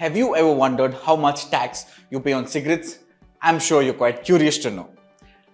Have you ever wondered how much tax you pay on cigarettes? I'm sure you're quite curious to know.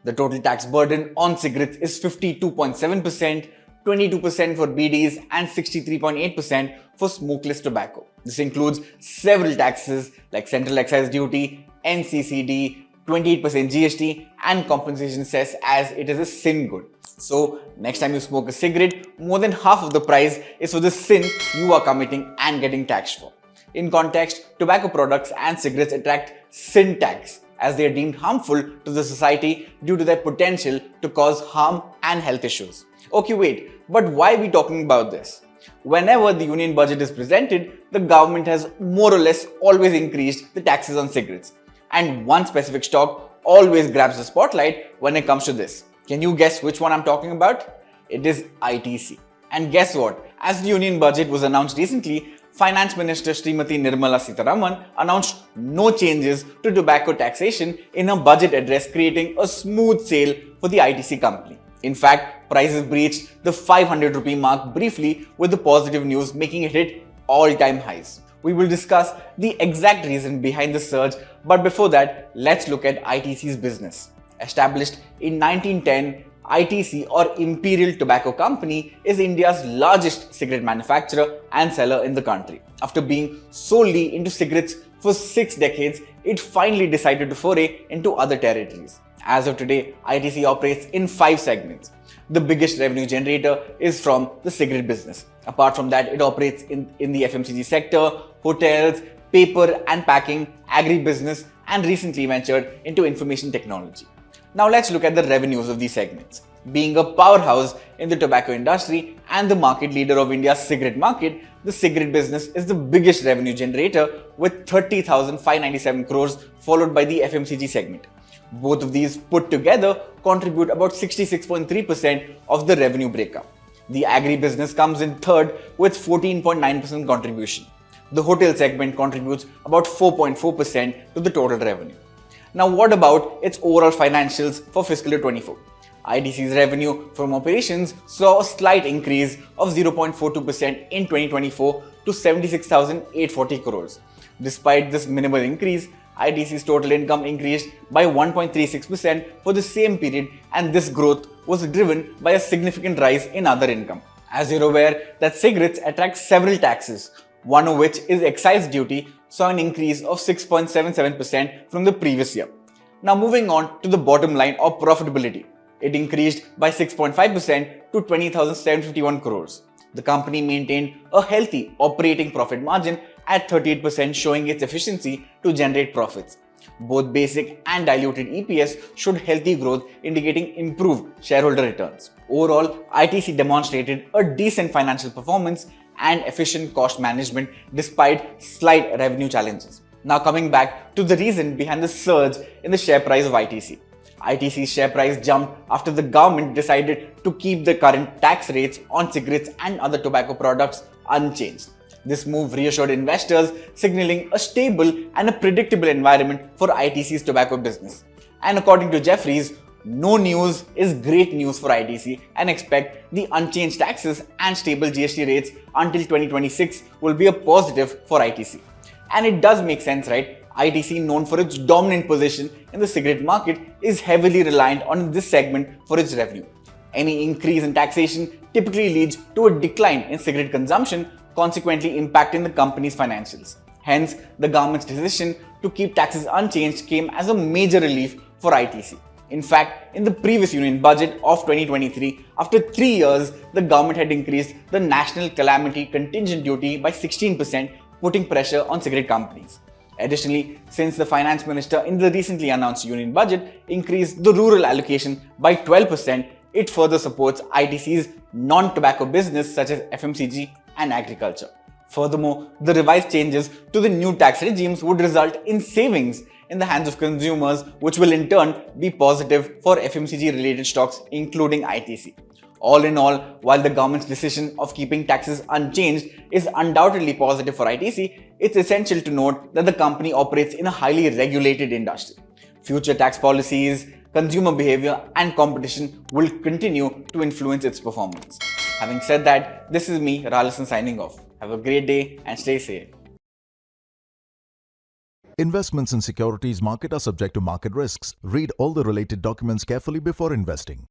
The total tax burden on cigarettes is 52.7%, 22% for bidis and 63.8% for smokeless tobacco. This includes several taxes like central excise duty, NCCD, 28% GST and compensation cess, as it is a sin good. So next time you smoke a cigarette, more than half of the price is for the sin you are committing and getting taxed for. In context, tobacco products and cigarettes attract sin tax as they are deemed harmful to the society due to their potential to cause harm and health issues. Okay, wait, but why are we talking about this? Whenever the union budget is presented, the government has more or less always increased the taxes on cigarettes. And one specific stock always grabs the spotlight when it comes to this. Can you guess which one I'm talking about? It is ITC. And guess what? As the union budget was announced recently, Finance Minister Nirmala Sitharaman announced no changes to tobacco taxation in her budget address, creating a smooth sail for the ITC company. In fact, prices breached the 500 rupee mark briefly, with the positive news making it hit all-time highs. We will discuss the exact reason behind the surge, but before that, let's look at ITC's business. Established in 1910, ITC or Imperial Tobacco Company is India's largest cigarette manufacturer and seller in the country. After being solely into cigarettes for 6 decades, it finally decided to foray into other territories. As of today, ITC operates in 5 segments. The biggest revenue generator is from the cigarette business. Apart from that, it operates in the FMCG sector, hotels, paper and packing, agri-business, and recently ventured into information technology. Now let's look at the revenues of these segments. Being a powerhouse in the tobacco industry and the market leader of India's cigarette market, the cigarette business is the biggest revenue generator with 30,597 crores, followed by the FMCG segment. Both of these put together contribute about 66.3% of the revenue breakup. The agri business comes in third with 14.9% contribution. The hotel segment contributes about 4.4% to the total revenue. Now, what about its overall financials for fiscal year 24? ITC's revenue from operations saw a slight increase of 0.42% in 2024 to 76,840 crores. Despite this minimal increase, ITC's total income increased by 1.36% for the same period, and this growth was driven by a significant rise in other income. As you're aware that cigarettes attract several taxes, one of which is excise duty, saw an increase of 6.77% from the previous year. Now moving on to the bottom line of profitability. It increased by 6.5% to 20,751 crores. The company maintained a healthy operating profit margin at 38%, showing its efficiency to generate profits. Both basic and diluted EPS showed healthy growth, indicating improved shareholder returns. Overall, ITC demonstrated a decent financial performance and efficient cost management despite slight revenue challenges. Now coming back to the reason behind the surge in the share price of ITC. ITC's share price jumped after the government decided to keep the current tax rates on cigarettes and other tobacco products unchanged. This move reassured investors, signaling a stable and a predictable environment for ITC's tobacco business. And according to Jefferies, no news is great news for ITC, and expect the unchanged taxes and stable GST rates until 2026 will be a positive for ITC. And it does make sense, right? ITC, known for its dominant position in the cigarette market, is heavily reliant on this segment for its revenue. Any increase in taxation typically leads to a decline in cigarette consumption, consequently impacting the company's financials. Hence, the government's decision to keep taxes unchanged came as a major relief for ITC. In fact, in the previous union budget of 2023, after 3 years, the government had increased the national calamity contingent duty by 16%, putting pressure on cigarette companies. Additionally, since the finance minister in the recently announced union budget increased the rural allocation by 12%, it further supports ITC's non-tobacco business such as FMCG and agriculture. Furthermore, the revised changes to the new tax regimes would result in savings in the hands of consumers, which will in turn be positive for FMCG related stocks, including ITC. All in all, while the government's decision of keeping taxes unchanged is undoubtedly positive for ITC, it's essential to note that the company operates in a highly regulated industry. Future tax policies, consumer behavior and competition will continue to influence its performance. Having said that, this is me, Ralison, signing off. Have a great day and stay safe. Investments in securities market are subject to market risks. Read all the related documents carefully before investing.